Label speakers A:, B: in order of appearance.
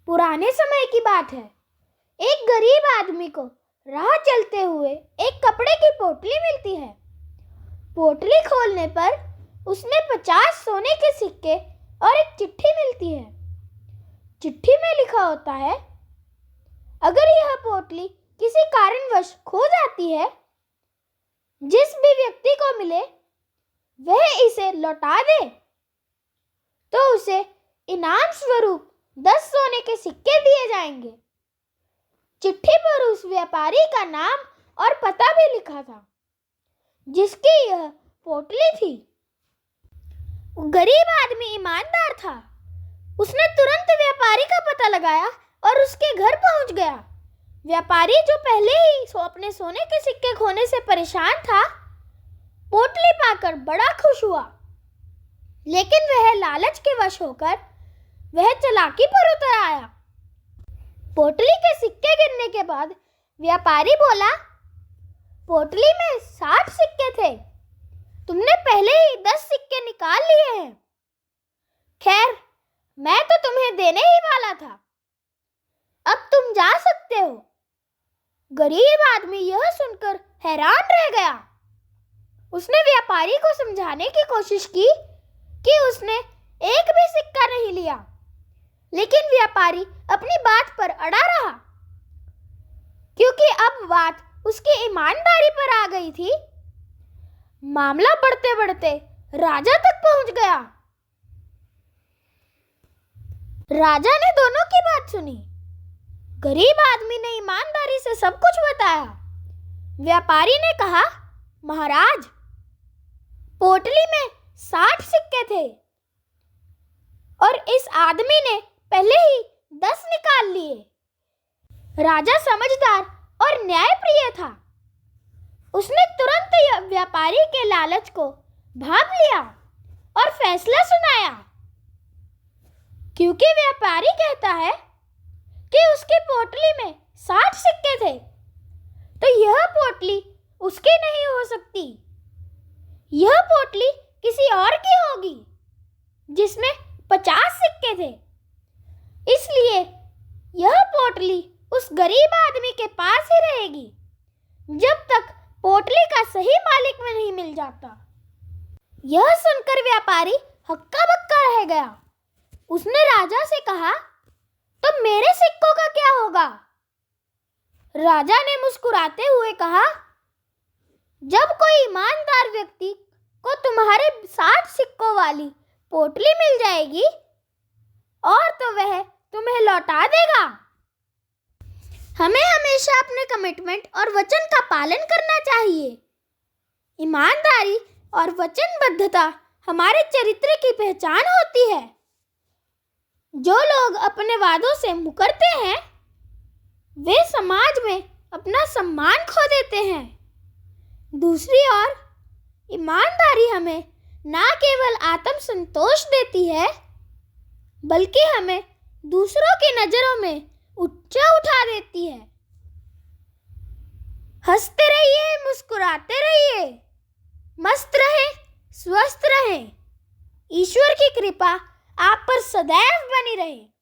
A: पुराने समय की बात है। एक गरीब आदमी को राह चलते हुए एक कपड़े की पोटली मिलती है। पोटली खोलने पर उसमें 50 सोने के सिक्के और एक चिट्ठी मिलती है। चिट्ठी में लिखा होता है, अगर यह पोटली किसी कारणवश खो जाती है, जिस भी व्यक्ति को मिले वह इसे लौटा दे तो उसे इनाम स्वरूप 10 सोने के सिक्के दिए जाएंगे। चिट्ठी पर उस व्यापारी का नाम और पता भी लिखा था, जिसकी यह पोटली थी। गरीब आदमी ईमानदार था। उसने तुरंत व्यापारी का पता लगाया और उसके घर पहुंच गया। व्यापारी, जो पहले ही अपने सोने के सिक्के खोने से परेशान था, पोटली पाकर बड़ा खुश हुआ। लेकिन वह लालच के वश होकर वह चालाकी पर उतर आया। पोटली के सिक्के गिरने के बाद व्यापारी बोला, पोटली में 60 सिक्के थे, तुमने पहले ही 10 सिक्के निकाल लिए हैं। खैर, मैं तो तुम्हें देने ही वाला था, अब तुम जा सकते हो। गरीब आदमी यह सुनकर हैरान रह गया। उसने व्यापारी को समझाने की कोशिश की कि उसने एक भी सिक्का नहीं लिया, लेकिन व्यापारी अपनी बात पर अड़ा रहा। क्योंकि अब बात उसकी ईमानदारी पर आ गई थी, मामला बढ़ते बढ़ते राजा तक पहुंच गया। राजा ने दोनों की बात सुनी। गरीब आदमी ने ईमानदारी से सब कुछ बताया। व्यापारी ने कहा, महाराज, पोटली में 60 सिक्के थे और इस आदमी ने पहले ही 10 निकाल लिए। राजा समझदार और न्यायप्रिय था। उसने तुरंत व्यापारी के लालच को भांप लिया और फैसला सुनाया। क्योंकि व्यापारी कहता है कि उसकी पोटली में 60 सिक्के थे, तो यह पोटली उसकी नहीं हो सकती। यह पोटली किसी और की होगी जिसमें 50 सिक्के थे। इसलिए यह पोटली उस गरीब आदमी के पास ही रहेगी जब तक पोटली का सही मालिक में नहीं मिल जाता। यह सुनकर व्यापारी हक्का बक्का रह गया। उसने राजा से कहा, तो मेरे सिक्कों का क्या होगा? राजा ने मुस्कुराते हुए कहा, जब कोई ईमानदार व्यक्ति को तुम्हारे 60 सिक्कों वाली पोटली मिल जाएगी और तो वह तुम्हें लौटा देगा। हमें हमेशा अपने कमिटमेंट और वचन का पालन करना चाहिए। ईमानदारी और वचनबद्धता हमारे चरित्र की पहचान होती है। जो लोग अपने वादों से मुकरते हैं, वे समाज में अपना सम्मान खो देते हैं। दूसरी ओर, ईमानदारी हमें न केवल आत्मसंतोष देती है, बल्कि हमें दूसरों की नजरों में ऊंचा उठा देती है। हंसते रहिए, मुस्कुराते रहिए, मस्त रहें, स्वस्थ रहें। ईश्वर की कृपा आप पर सदैव बनी रहे।